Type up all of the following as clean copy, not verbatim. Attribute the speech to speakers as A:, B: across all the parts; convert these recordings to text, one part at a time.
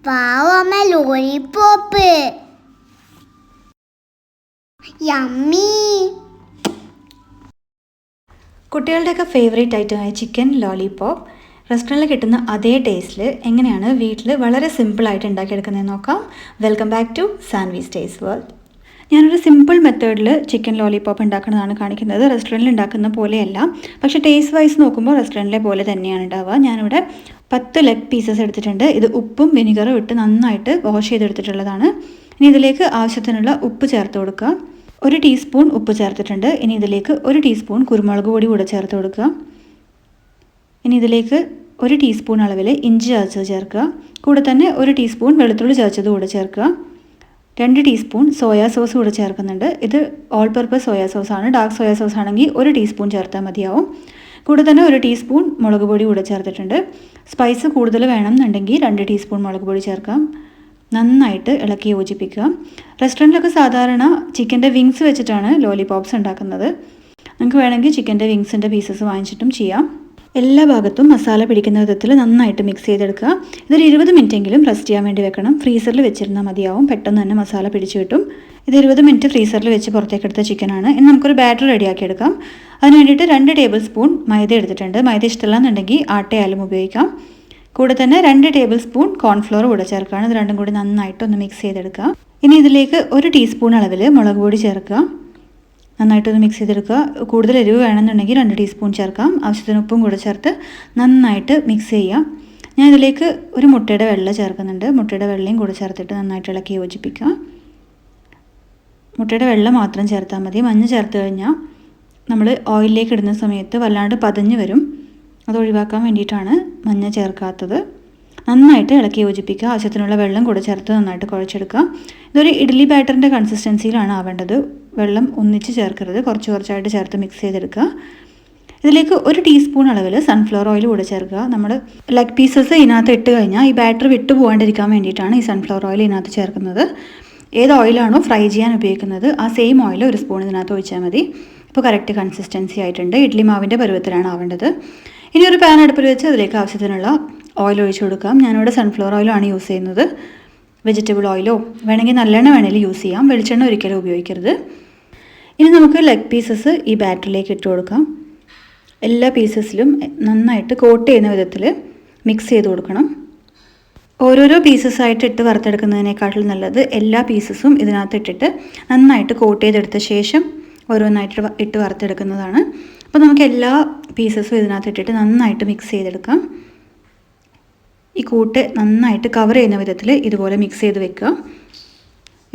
A: Wow, അമ്മ lollipop. Yummy.
B: കുട്ടികളുടെയൊക്കെ favourite ഐറ്റമായ ചിക്കൻ ലോലിപോപ്പ് റെസ്റ്റോറൻറ്റിൽ കിട്ടുന്ന അതേ ടേസ്റ്റിൽ എങ്ങനെയാണ് വീട്ടിൽ വളരെ സിമ്പിളായിട്ട് ഉണ്ടാക്കിയെടുക്കുന്നതെന്ന് നോക്കാം. Welcome back to Sanvi's taste world. ഞാനൊരു സിമ്പിൾ മെത്തേഡിൽ ചിക്കൻ ലോലിപോപ്പ് ഉണ്ടാക്കുന്നതാണ് കാണിക്കുന്നത്. റെസ്റ്റോറൻറ്റിൽ ഉണ്ടാക്കുന്ന പോലെയല്ല, പക്ഷേ ടേസ്റ്റ് വൈസ് നോക്കുമ്പോൾ റെസ്റ്റോറൻറ്റിലെ പോലെ തന്നെയാണ് ഉണ്ടാവുക. ഞാനിവിടെ 10 ലെഗ് പീസസ് എടുത്തിട്ടുണ്ട്. ഇത് ഉപ്പും വിനിഗറും ഇട്ട് നന്നായിട്ട് വാഷ് ചെയ്തെടുത്തിട്ടുള്ളതാണ്. ഇനി ഇതിലേക്ക് ആവശ്യത്തിനുള്ള ഉപ്പ് ചേർത്ത് കൊടുക്കുക. 1 ടീസ്പൂൺ ഉപ്പ് ചേർത്തിട്ടുണ്ട്. ഇനി ഇതിലേക്ക് 1 ടീസ്പൂൺ കുരുമുളക് പൊടി കൂടെ ചേർത്ത് കൊടുക്കുക. ഇനി ഇതിലേക്ക് 1 ടീസ്പൂൺ അളവിൽ ഇഞ്ചി ചതച്ചത് ചേർക്കുക. കൂടെ തന്നെ 1 ടീസ്പൂൺ വെളുത്തുള്ളി ചതച്ചത് കൂടെ ചേർക്കുക. 2 ടീസ്പൂൺ സോയാ സോസ് കൂടെ ചേർക്കുന്നുണ്ട്. ഇത് ഓൾ പർപ്പസ് സോയാ സോസാണ്. ഡാർക്ക് സോയാ സോസ് ആണെങ്കിൽ 1 ടീസ്പൂൺ ചേർത്താൽ മതിയാവും. കൂടെ തന്നെ 1 ടീസ്പൂൺ മുളക് പൊടി കൂടെ ചേർത്തിട്ടുണ്ട്. സ്പൈസ് കൂടുതൽ വേണമെന്നുണ്ടെങ്കിൽ 2 ടീസ്പൂൺ മുളക് പൊടി ചേർക്കാം. നന്നായിട്ട് ഇളക്കി യോജിപ്പിക്കുക. റെസ്റ്റോറൻറ്റിലൊക്കെ സാധാരണ ചിക്കൻ്റെ വിങ്സ് വെച്ചിട്ടാണ് ലോലിപോപ്സ് ഉണ്ടാക്കുന്നത്. നമുക്ക് വേണമെങ്കിൽ ചിക്കൻ്റെ വിങ്സിൻ്റെ പീസസ് വാങ്ങിച്ചിട്ടും ചെയ്യാം. എല്ലാ ഭാഗത്തും മസാല പിടിക്കുന്ന വിധത്തിൽ നന്നായിട്ട് മിക്സ് ചെയ്തെടുക്കുക. ഇതൊരു 20 മിനിറ്റെങ്കിലും റെസ്റ്റ് ചെയ്യാൻ വേണ്ടി വെക്കണം. ഫ്രീസറിൽ വെച്ചിരുന്നാൽ മതിയാവും, പെട്ടെന്ന് തന്നെ മസാല പിടിച്ച് കിട്ടും. ഇത് 20 മിനിറ്റ് ഫ്രീസറിൽ വെച്ച് പുറത്തേക്ക് എടുത്ത ചിക്കനാണ്. ഇനി നമുക്കൊരു ബാറ്റർ റെഡിയാക്കി എടുക്കാം. അതിന് വേണ്ടിയിട്ട് 2 ടേബിൾ സ്പൂൺ മൈദ എടുത്തിട്ടുണ്ട്. മൈദ ഇഷ്ടമല്ലാന്നുണ്ടെങ്കിൽ ആട്ടയാലും ഉപയോഗിക്കാം. കൂടെ തന്നെ 2 ടേബിൾ സ്പൂൺ കോൺഫ്ലോർ കൂടെ ചേർക്കുകയാണ്. ഇത് രണ്ടും കൂടി നന്നായിട്ടൊന്ന് മിക്സ് ചെയ്തെടുക്കുക. ഇനി ഇതിലേക്ക് 1 ടീസ്പൂൺ അളവിൽ മുളക് പൊടി ചേർക്കുക. നന്നായിട്ടൊന്ന് മിക്സ് ചെയ്തെടുക്കുക. കൂടുതൽ എരിവ് വേണമെന്നുണ്ടെങ്കിൽ 2 ടീസ്പൂൺ ചേർക്കാം. ആവശ്യത്തിന് ഉപ്പും കൂടെ ചേർത്ത് നന്നായിട്ട് മിക്സ് ചെയ്യാം. ഞാൻ ഇതിലേക്ക് ഒരു മുട്ടയുടെ വെള്ള ചേർക്കുന്നുണ്ട്. മുട്ടയുടെ വെള്ളയും കൂടെ ചേർത്തിട്ട് നന്നായിട്ട് ഇളക്കി യോജിപ്പിക്കുക. മുട്ടയുടെ വെള്ള മാത്രം ചേർത്താൽ മതി. മഞ്ഞ ചേർത്ത് കഴിഞ്ഞാൽ നമ്മൾ ഓയിലിലേക്ക് ഇടുന്ന സമയത്ത് വല്ലാണ്ട് പതഞ്ഞ് വരും. അത് ഒഴിവാക്കാൻ വേണ്ടിയിട്ടാണ് മഞ്ഞ ചേർക്കാത്തത്. നന്നായിട്ട് ഇളക്കി യോജിപ്പിക്കുക. ആവശ്യത്തിനുള്ള വെള്ളം കൂടെ ചേർത്ത് നന്നായിട്ട് കുഴച്ചെടുക്കുക. ഇതൊരു ഇഡ്ഡലി ബാറ്ററിൻ്റെ കൺസിസ്റ്റൻസിയിലാണ് ആവേണ്ടത്. വെള്ളം ഒന്നിച്ച് ചേർക്കരുത്, കുറച്ച് കുറച്ചായിട്ട് ചേർത്ത് മിക്സ് ചെയ്തെടുക്കുക. ഇതിലേക്ക് 1 ടീസ്പൂൺ അളവിൽ സൺഫ്ലവർ ഓയിൽ കൂടെ ചേർക്കുക. നമ്മൾ ലെഗ് പീസസ് ഇതിനകത്ത് ഇട്ട് കഴിഞ്ഞാൽ ഈ ബാറ്റർ വിട്ടു പോകാണ്ടിരിക്കാൻ വേണ്ടിയിട്ടാണ് ഈ സൺഫ്ലവർ ഓയിൽ ഇതിനകത്ത് ചേർക്കുന്നത്. ഏത് ഓയിലാണോ ഫ്രൈ ചെയ്യാൻ ഉപയോഗിക്കുന്നത് ആ സെയിം ഓയിൽ 1 സ്പൂൺ ഇതിനകത്ത് ഒഴിച്ചാൽ മതി. ഇപ്പോൾ കറക്റ്റ് കൺസിസ്റ്റൻസി ആയിട്ടുണ്ട്. ഇഡ്ഡലി മാവിൻ്റെ പരുവത്തിലാണ് ആവേണ്ടത്. ഇനി ഒരു പാൻ അടുപ്പിൽ വെച്ച് അതിലേക്ക് ആവശ്യത്തിനുള്ള ഓയിൽ ഒഴിച്ചു കൊടുക്കാം. ഞാനിവിടെ സൺഫ്ലവർ ഓയിലാണ് യൂസ് ചെയ്യുന്നത്. വെജിറ്റബിൾ ഓയിലോ വേണമെങ്കിൽ നല്ലെണ്ണ വേണമെങ്കിൽ യൂസ് ചെയ്യാം. വെളിച്ചെണ്ണ ഒരിക്കലും ഉപയോഗിക്കരുത്. ഇനി നമുക്ക് ലെഗ് പീസസ് ഈ ബാറ്ററിലേക്ക് ഇട്ട് കൊടുക്കാം. എല്ലാ പീസസിലും നന്നായിട്ട് കോട്ട് ചെയ്യുന്ന വിധത്തിൽ മിക്സ് ചെയ്ത് കൊടുക്കണം. ഓരോരോ പീസസ്സായിട്ട് ഇട്ട് വറുത്തെടുക്കുന്നതിനേക്കാട്ടിലും നല്ലത് എല്ലാ പീസസും ഇതിനകത്ത് ഇട്ടിട്ട് നന്നായിട്ട് കോട്ട് ചെയ്തെടുത്ത ശേഷം ഓരോന്നായിട്ട് ഇട്ട് വറുത്തെടുക്കുന്നതാണ്. അപ്പോൾ നമുക്ക് എല്ലാ പീസസും ഇതിനകത്ത് ഇട്ടിട്ട് നന്നായിട്ട് മിക്സ് ചെയ്തെടുക്കാം. ഈ കൂട്ട് നന്നായിട്ട് കവർ ചെയ്യുന്ന വിധത്തിൽ ഇതുപോലെ മിക്സ് ചെയ്ത് വെക്കുക.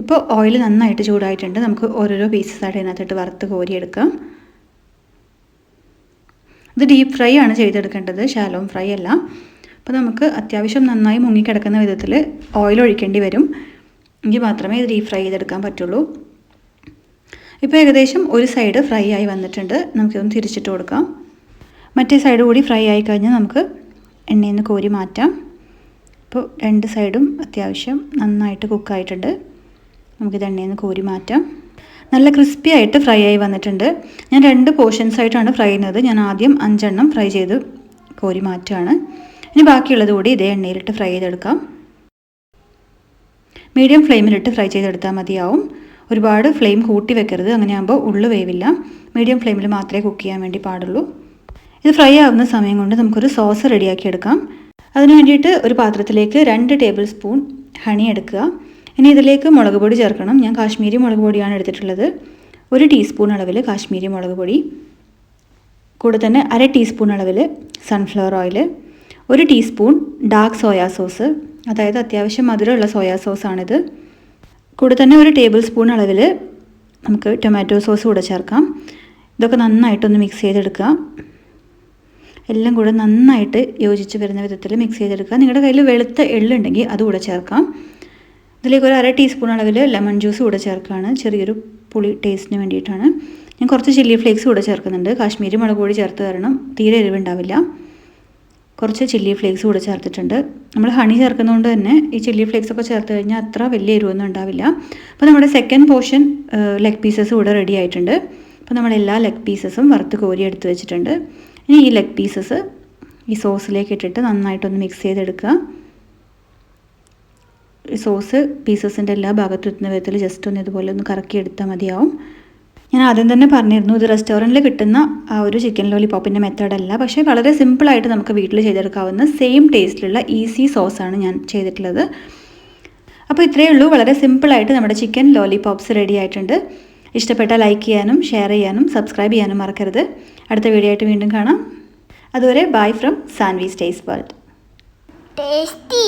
B: ഇപ്പോൾ ഓയിൽ നന്നായിട്ട് ചൂടായിട്ടുണ്ട്. നമുക്ക് ഓരോരോ പീസസായിട്ട് ഇതിനകത്തിട്ട് വറുത്ത് കോരിയെടുക്കാം. ഇത് ഡീപ്പ് ഫ്രൈ ആണ് ചെയ്തെടുക്കേണ്ടത്, ഷാലോ ഫ്രൈ അല്ല. അപ്പോൾ നമുക്ക് അത്യാവശ്യം നന്നായി മുങ്ങിക്കിടക്കുന്ന വിധത്തിൽ ഓയിൽ ഒഴിക്കേണ്ടി വരും. എങ്കിൽ മാത്രമേ ഇത് ഡീപ്പ് ഫ്രൈ ചെയ്തെടുക്കാൻ പറ്റുള്ളൂ. ഇപ്പോൾ ഏകദേശം ഒരു സൈഡ് ഫ്രൈ ആയി വന്നിട്ടുണ്ട്. നമുക്കിതൊന്ന് തിരിച്ചിട്ട് കൊടുക്കാം. മറ്റേ സൈഡ് കൂടി ഫ്രൈ ആയി കഴിഞ്ഞാൽ നമുക്ക് എണ്ണയിൽ നിന്ന് കോരി മാറ്റാം. ഇപ്പോൾ 2 സൈഡും അത്യാവശ്യം നന്നായിട്ട് കുക്കായിട്ടുണ്ട്. നമുക്കിത് എണ്ണയിൽ നിന്ന് കോരി മാറ്റാം. നല്ല ക്രിസ്പി ആയിട്ട് ഫ്രൈ ആയി വന്നിട്ടുണ്ട്. ഞാൻ 2 പോർഷൻസ് ആയിട്ടാണ് ഫ്രൈ ചെയ്യുന്നത്. ഞാൻ ആദ്യം 5 എണ്ണം ഫ്രൈ ചെയ്ത് കോരി മാറ്റുകയാണ്. ഇനി ബാക്കിയുള്ളത് കൂടി ഇതേ എണ്ണയിലിട്ട് ഫ്രൈ ചെയ്തെടുക്കാം. മീഡിയം ഫ്ലെയിമിലിട്ട് ഫ്രൈ ചെയ്തെടുത്താൽ മതിയാവും. ഒരുപാട് ഫ്ലെയിം കൂട്ടി വെക്കരുത്, അങ്ങനെയാകുമ്പോൾ ഉള്ളു വേവില്ല. മീഡിയം ഫ്ലെയിമിൽ മാത്രമേ കുക്ക് ചെയ്യാൻ വേണ്ടി പാടുള്ളൂ. ഇത് ഫ്രൈ ആവുന്ന സമയം കൊണ്ട് നമുക്കൊരു സോസ് റെഡിയാക്കി എടുക്കാം. അതിന് വേണ്ടിയിട്ട് ഒരു പാത്രത്തിലേക്ക് 2 ടേബിൾ സ്പൂൺ ഹണി എടുക്കുക. ഇനി ഇതിലേക്ക് മുളക് പൊടി ചേർക്കണം. ഞാൻ കാശ്മീരി മുളക് പൊടിയാണ് എടുത്തിട്ടുള്ളത്. 1 ടീസ്പൂൺ അളവിൽ കാശ്മീരി മുളക് പൊടി, കൂടെ തന്നെ 1/2 ടീസ്പൂൺ അളവിൽ sunflower oil, 1 teaspoon dark soya sauce, അതായത് അത്യാവശ്യം മധുരമുള്ള സോയാ സോസാണിത്. കൂടെ തന്നെ 1 ടേബിൾ സ്പൂൺ അളവിൽ നമുക്ക് ടൊമാറ്റോ സോസ് കൂടെ ചേർക്കാം. ഇതൊക്കെ നന്നായിട്ടൊന്ന് മിക്സ് ചെയ്തെടുക്കുക. എല്ലാം കൂടെ നന്നായിട്ട് യോജിച്ച് വരുന്ന വിധത്തിൽ മിക്സ് ചെയ്തെടുക്കുക. നിങ്ങളുടെ കയ്യിൽ വെളുത്ത എള്ളുണ്ടെങ്കിൽ അതുകൂടെ ചേർക്കാം. ഇതിലേക്ക് ഒരു 1/2 ടീസ്പൂൺ അളവിൽ ലെമൺ ജ്യൂസ് കൂടെ ചേർക്കുകയാണ്. ചെറിയൊരു പുളി ടേസ്റ്റിന് വേണ്ടിയിട്ടാണ്. ഞാൻ കുറച്ച് ചില്ലി ഫ്ലേക്സ് കൂടെ ചേർക്കുന്നുണ്ട്. കാശ്മീരി മുളക് പൊടി ചേർത്ത് തരണം, തീരെ എരിവുണ്ടാവില്ല. കുറച്ച് ചില്ലി ഫ്ലേക്സ് കൂടെ ചേർത്തിട്ടുണ്ട്. നമ്മൾ ഹണി ചേർക്കുന്നതുകൊണ്ട് തന്നെ ഈ ചില്ലി ഫ്ലേക്സ് ഒക്കെ ചേർത്ത് കഴിഞ്ഞാൽ അത്ര വലിയ എരിവൊന്നും ഉണ്ടാവില്ല. അപ്പോൾ നമ്മുടെ സെക്കൻഡ് പോർഷൻ ലെഗ് പീസസ് ഇവിടെ റെഡി ആയിട്ടുണ്ട്. അപ്പോൾ നമ്മളെല്ലാ ലെഗ് പീസസും വറുത്ത് കോരി എടുത്ത് വെച്ചിട്ടുണ്ട്. ഇനി ഈ ലെഗ് പീസസ് ഈ സോസിലേക്ക് ഇട്ടിട്ട് നന്നായിട്ടൊന്ന് മിക്സ് ചെയ്തെടുക്കുക. സോസ് പീസസിൻ്റെ എല്ലാ ഭാഗത്തും എത്തുന്ന വിധത്തിൽ ജസ്റ്റ് ഒന്ന് ഇതുപോലെ ഒന്ന് കറക്കി എടുത്താൽ മതിയാവും. ഞാൻ ആദ്യം തന്നെ പറഞ്ഞിരുന്നു ഇത് റെസ്റ്റോറൻറ്റിൽ കിട്ടുന്ന ആ ഒരു ചിക്കൻ ലോലിപോപ്പിൻ്റെ മെത്തേഡല്ല, പക്ഷേ വളരെ സിമ്പിളായിട്ട് നമുക്ക് വീട്ടിൽ ചെയ്തെടുക്കാവുന്ന സെയിം ടേസ്റ്റിലുള്ള ഈസി സോസാണ് ഞാൻ ചെയ്തിട്ടുള്ളത്. അപ്പോൾ ഇത്രയേ ഉള്ളൂ, വളരെ സിമ്പിളായിട്ട് നമ്മുടെ ചിക്കൻ ലോലിപോപ്സ് റെഡി ആയിട്ടുണ്ട്. ഇഷ്ടപ്പെട്ടാൽ ലൈക്ക് ചെയ്യാനും ഷെയർ ചെയ്യാനും സബ്സ്ക്രൈബ് ചെയ്യാനും മറക്കരുത്. അടുത്ത വീഡിയോ ആയിട്ട് വീണ്ടും കാണാം. അതുവരെ bye from Sanvi's taste world.
A: Tasty.